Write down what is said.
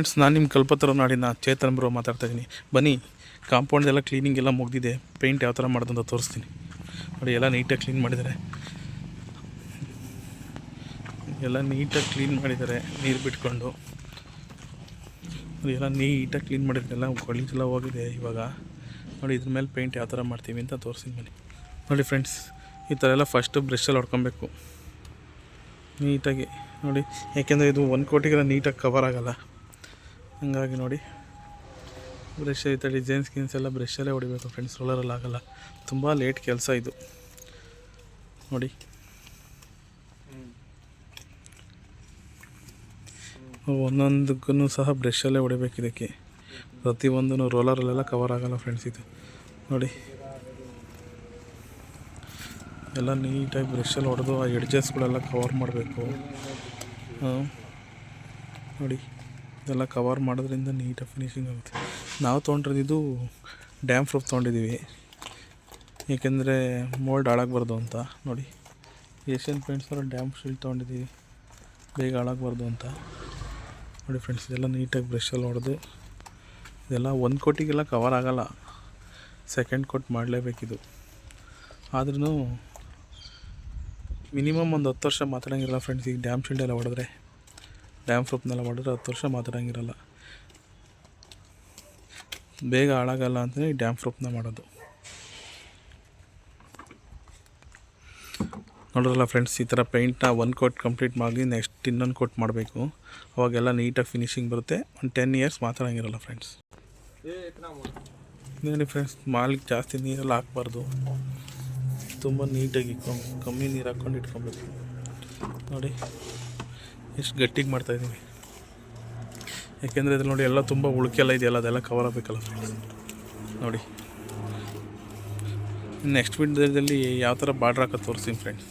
Friends, ನಾನು ನಿಮ್ಮ ಕಲ್ಪತರು ನಾಡಿನ ಚೇತನ್ ಬ್ರೋ ಮಾತಾಡ್ತಾ ಇದ್ದೀನಿ. ಬನ್ನಿ, ಕಾಂಪೌಂಡ್ ಎಲ್ಲ ಕ್ಲೀನಿಂಗ್ ಎಲ್ಲ ಮುಗಿದಿದೆ. ಪೇಂಟ್ ಯಾವ ಥರ ಮಾಡೋದು ಅಂತ ತೋರಿಸ್ತೀನಿ. ನೋಡಿ, ಎಲ್ಲ ನೀಟಾಗಿ ಕ್ಲೀನ್ ಮಾಡಿದ್ದಾರೆ. ಎಲ್ಲ ನೀಟಾಗಿ ಕ್ಲೀನ್ ಮಾಡಿದ್ದಾರೆ, ನೀರು ಬಿಟ್ಕೊಂಡು. ಎಲ್ಲ ನೀಟಾಗಿ ಕ್ಲೀನ್ ಮಾಡಿದ್ದಾರೆ. ಎಲ್ಲ ಗಲೀಜೆಲ್ಲ ಹೋಗಿದೆ. ಇವಾಗ ನೋಡಿ, ಇದ್ರ ಮೇಲೆ ಪೇಂಟ್ ಯಾವ ಥರ ಮಾಡ್ತೀವಿ ಅಂತ ತೋರಿಸ್ತೀನಿ ಬನ್ನಿ. ನೋಡಿ ಫ್ರೆಂಡ್ಸ್, ಈ ಥರ ಎಲ್ಲ ಫಸ್ಟು ಬ್ರಷಲ್ಲಿ ಹೊಡ್ಕೊಬೇಕು ನೀಟಾಗಿ. ನೋಡಿ, ಯಾಕೆಂದರೆ ಇದು 1 ಕೋಟಿಗೆಲ್ಲ ನೀಟಾಗಿ ಕವರ್ ಆಗೋಲ್ಲ. ಹಂಗಾಗಿ ನೋಡಿ, ಬ್ರಷ್ ಈ ಥರ ಡಿಸೈನ್ಸ್ ಎಲ್ಲ ಬ್ರಷಲ್ಲೇ ಹೊಡಿಬೇಕು ಫ್ರೆಂಡ್ಸ್, ರೋಲರಲ್ಲಿ ಆಗೋಲ್ಲ. ತುಂಬ ಲೇಟ್ ಕೆಲಸ ಇದು. ನೋಡಿ, ಒಂದೊಂದಕ್ಕೂ ಸಹ ಬ್ರಷಲ್ಲೇ ಹೊಡಿಬೇಕು. ಇದಕ್ಕೆ ಪ್ರತಿಯೊಂದೂ ರೋಲರಲ್ಲೆಲ್ಲ ಕವರ್ ಆಗೋಲ್ಲ ಫ್ರೆಂಡ್ಸ್ ಇದು. ನೋಡಿ, ಎಲ್ಲ ನೀಟಾಗಿ ಬ್ರಷಲ್ಲಿ ಹೊಡೆದು ಆ ಎಡ್ಜಸ್ಗಳೆಲ್ಲ ಕವರ್ ಮಾಡಬೇಕು. ನೋಡಿ, ಇದೆಲ್ಲ ಕವರ್ ಮಾಡೋದ್ರಿಂದ ನೀಟಾಗಿ ಫಿನಿಶಿಂಗ್ ಆಗುತ್ತೆ. ನಾವು ತೊಗೊಂಡಿದ್ದು ಡ್ಯಾಮ್ ಪ್ರೂಫ್ ತೊಗೊಂಡಿದ್ದೀವಿ, ಏಕೆಂದರೆ ಮೋಲ್ಡ್ ಹಾಳಾಗಬಾರ್ದು ಅಂತ. ನೋಡಿ, ಏಷ್ಯನ್ ಪೇಂಟ್ಸ್ ಅವರ ಡ್ಯಾಮ್ ಶೀಲ್ಡ್ ತೊಗೊಂಡಿದ್ದೀವಿ, ಬೇಗ ಹಾಳಾಗಬಾರ್ದು ಅಂತ. ನೋಡಿ ಫ್ರೆಂಡ್ಸ್, ಇದೆಲ್ಲ ನೀಟಾಗಿ ಬ್ರಷಲ್ಲಿ ಹೊಡೆದು, ಇದೆಲ್ಲ 1 ಕೋಟಿಗೆಲ್ಲ ಕವರ್ ಆಗೋಲ್ಲ. ಸೆಕೆಂಡ್ ಕೋಟ್ ಮಾಡಲೇಬೇಕಿದು. ಆದ್ರೂ ಮಿನಿಮಮ್ ಒಂದು 10 ವರ್ಷ ಮಾತಾಡೋಂಗಿರಲ್ಲ ಫ್ರೆಂಡ್ಸ್. ಈಗ ಡ್ಯಾಮ್ ಶೀಲ್ಡ್ ಎಲ್ಲ ಹೊಡೆದ್ರೆ, ಡ್ಯಾಮ್ ಪ್ರೂಫ್ನೆಲ್ಲ ಹೊಡೆದ್ರೆ 10 ವರ್ಷ ಮಾತಾಡೋಂಗಿರಲ್ಲ. ಬೇಗ ಹಾಳಾಗಲ್ಲ ಅಂತಲೇ ಈ ಡ್ಯಾಮ್ ಪ್ರೂಫ್ನ ಮಾಡೋದು. ನೋಡ್ರಲ್ಲ ಫ್ರೆಂಡ್ಸ್, ಈ ಥರ ಪೇಂಟ್ನ 1 ಕೋಟ್ ಕಂಪ್ಲೀಟ್ ಮಾಡಿ ನೆಕ್ಸ್ಟ್ ಇನ್ನೊಂದು ಕೋಟ್ ಮಾಡಬೇಕು. ಅವಾಗೆಲ್ಲ ನೀಟಾಗಿ ಫಿನಿಶಿಂಗ್ ಬರುತ್ತೆ. ಒಂದು 10 ಇಯರ್ಸ್ ಮಾತಾಡೋಂಗಿರಲ್ಲ ಫ್ರೆಂಡ್ಸ್. ನೋಡಿ ಫ್ರೆಂಡ್ಸ್, ಮಾಲಿಗೆ ಜಾಸ್ತಿ ನೀರೆಲ್ಲ ಹಾಕ್ಬಾರ್ದು. ತುಂಬ ನೀಟಾಗಿ ಕಮ್ಮಿ ನೀರು ಹಾಕ್ಕೊಂಡು ಇಟ್ಕೊಬೇಕು. ನೋಡಿ, ಎಷ್ಟು ಗಟ್ಟಿಗೆ ಮಾಡ್ತಾಯಿದ್ದೀವಿ. ಯಾಕೆಂದರೆ ಇದ್ರಲ್ಲಿ ನೋಡಿ, ಎಲ್ಲ ತುಂಬ ಉಳುಕೆಲ್ಲ ಇದೆಯಲ್ಲ, ಅದೆಲ್ಲ ಕವರ್ ಆಗಬೇಕಲ್ಲ ಫ್ರೆಂಡ್ಸ್. ನೋಡಿ, ನೆಕ್ಸ್ಟ್ ವಿಡಿಯೋದಲ್ಲಿ ಯಾವ ಥರ ಬಾರ್ಡ್ರ್ ಹಾಕೋದು ತೋರಿಸ್ತೀನಿ ಫ್ರೆಂಡ್ಸ್.